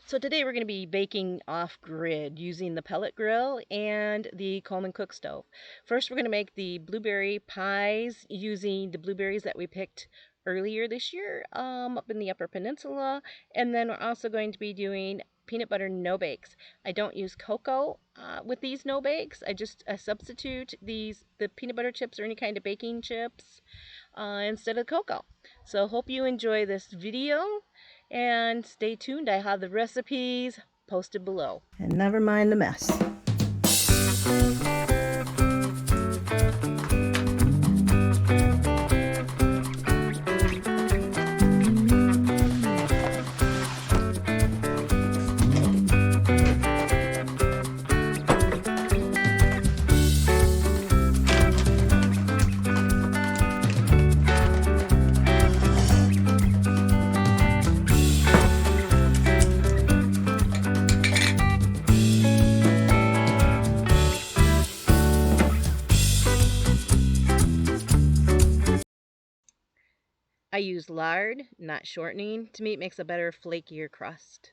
So today we're going to be baking off-grid using the pellet grill and the Coleman cook stove. First we're going to make the blueberry pies using the blueberries that we picked earlier this year up in the Upper Peninsula. And then we're also going to be doing peanut butter no-bakes. I don't use cocoa with these no-bakes. I substitute the peanut butter chips or any kind of baking chips instead of cocoa. So hope you enjoy this video. And stay tuned, I have the recipes posted below. And never mind the mess. I use lard, not shortening. To me, it makes a better, flakier crust.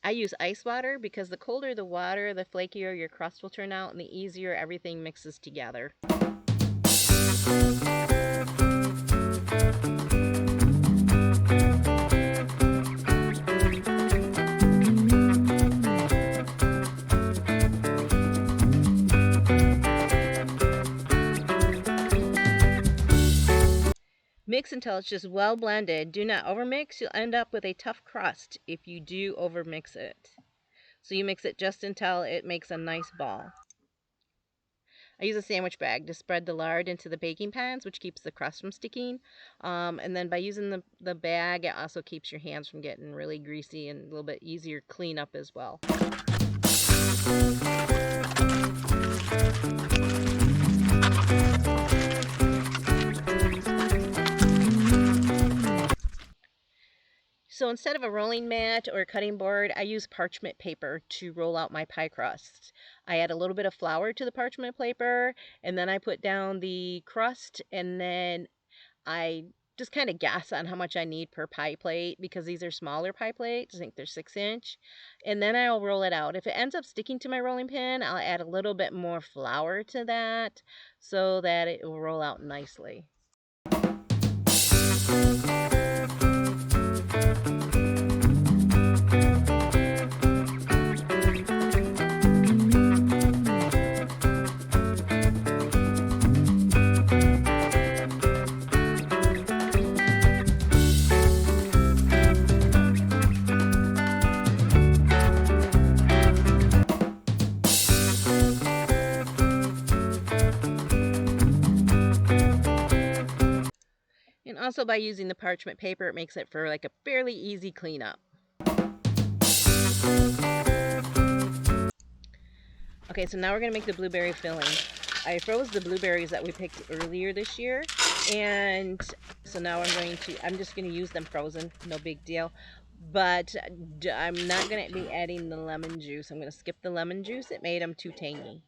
I use ice water because the colder the water, the flakier your crust will turn out and the easier everything mixes together. Mix until it's just well blended. Do not overmix. You'll end up with a tough crust if you do overmix it. So you mix it just until it makes a nice ball. I use a sandwich bag to spread the lard into the baking pans, which keeps the crust from sticking. And then by using the bag, it also keeps your hands from getting really greasy and a little bit easier clean up as well. So instead of a rolling mat or a cutting board, I use parchment paper to roll out my pie crust. I add a little bit of flour to the parchment paper, and then I put down the crust, and then I just kind of guess on how much I need per pie plate because these are smaller pie plates. I think they're 6-inch. And then I'll roll it out. If it ends up sticking to my rolling pin, I'll add a little bit more flour to that so that it will roll out nicely. And also by using the parchment paper, it makes it for like a fairly easy cleanup. Okay, so now we're going to make the blueberry filling. I froze the blueberries that we picked earlier this year, and so now I'm just going to use them frozen, no big deal. But I'm not going to be adding the lemon juice. I'm going to skip the lemon juice. It made them too tangy.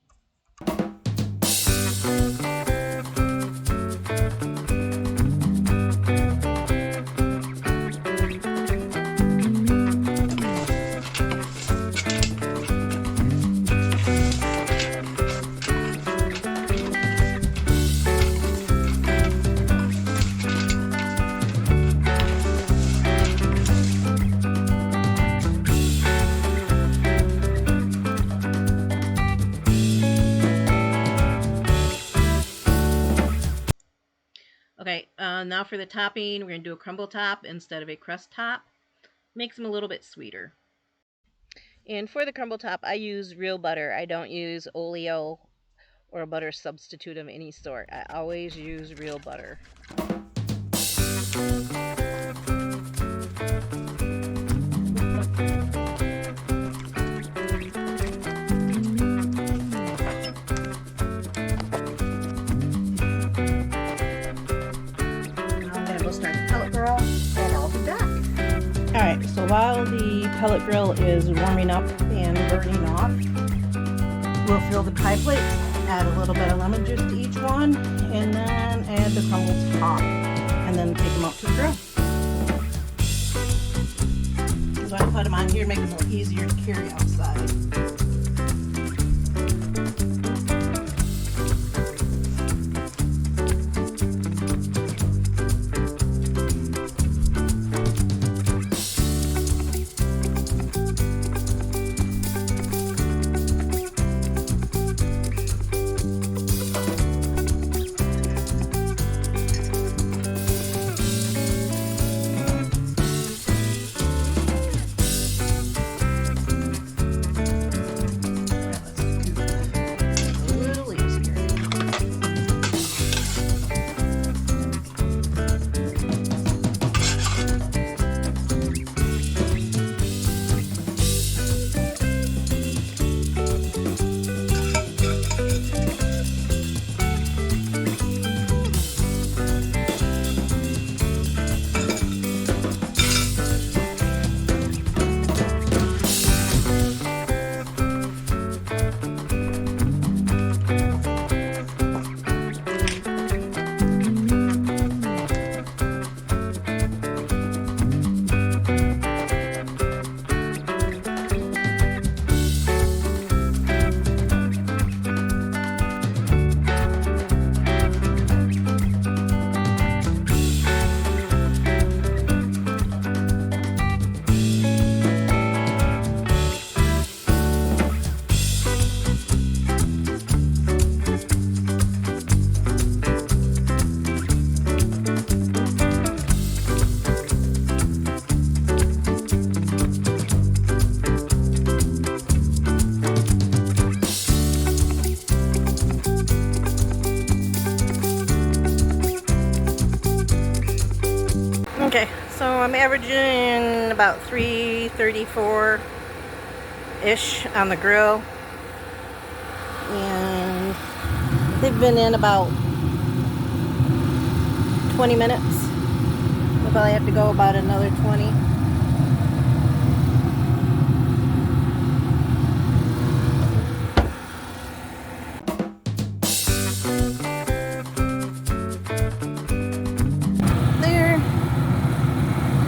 Okay, now for the topping, we're going to do a crumble top instead of a crust top. Makes them a little bit sweeter. And for the crumble top, I use real butter. I don't use oleo or a butter substitute of any sort. I always use real butter. Alright, so while the pellet grill is warming up and burning off, we'll fill the pie plates, add a little bit of lemon juice to each one, and then add the crumbles top, and then take them out to the grill. So I put them on here to make it a little easier to carry outside. Okay, so I'm averaging about 334-ish on the grill, and they've been in about 20 minutes. I'll probably have to go about another 20.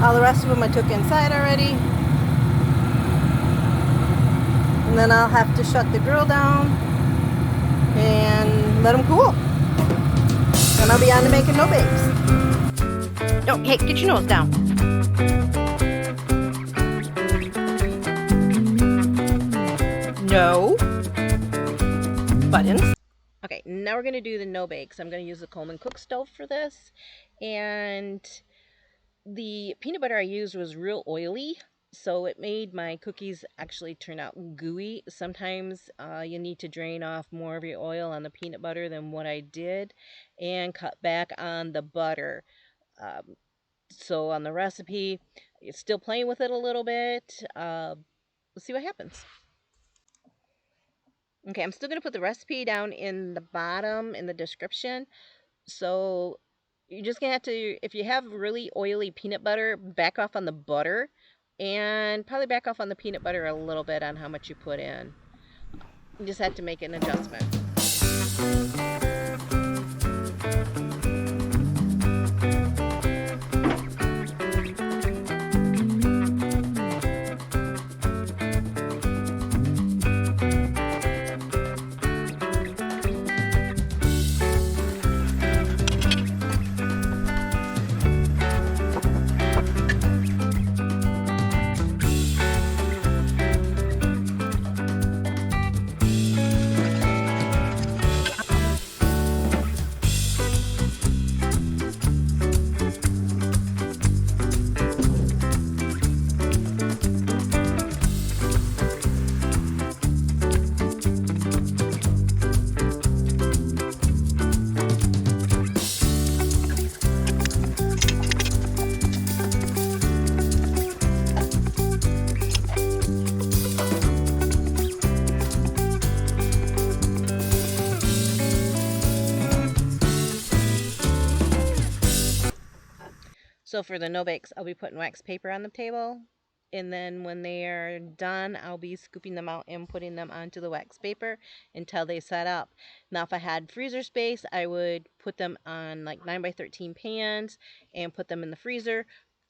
All the rest of them I took inside already. And then I'll have to shut the grill down and let them cool. Then I'll be on to making no bakes. Don't, hey, get your nose down. No. Buttons. Okay, now we're going to do the no bakes. I'm going to use the Coleman cook stove for this. And the peanut butter I used was real oily, so it made my cookies actually turn out gooey. Sometimes you need to drain off more of your oil on the peanut butter than what I did, and cut back on the butter. So on the recipe, it's still playing with it a little bit. Let's see what happens. Okay, I'm still going to put the recipe down in the bottom in the description. So you're just going to have to, if you have really oily peanut butter, back off on the butter, and probably back off on the peanut butter a little bit on how much you put in. You just have to make an adjustment. So for the no bakes, I'll be putting wax paper on the table. And then when they are done, I'll be scooping them out and putting them onto the wax paper until they set up. Now, if I had freezer space, I would put them on like 9x13 pans and put them in the freezer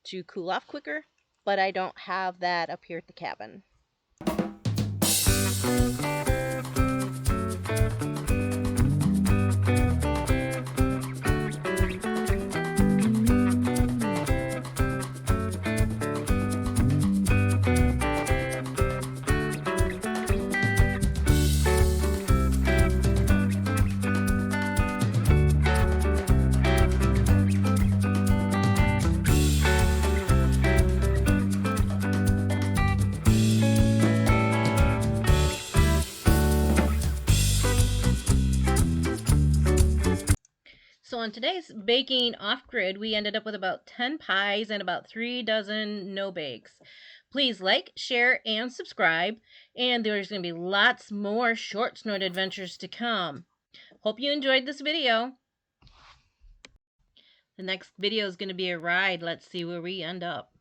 to cool off quicker. But I don't have that up here at the cabin. So on today's baking off-grid, we ended up with about 10 pies and about 3 dozen no-bakes. Please like, share, and subscribe. And there's going to be lots more short Snort adventures to come. Hope you enjoyed this video. The next video is going to be a ride. Let's see where we end up.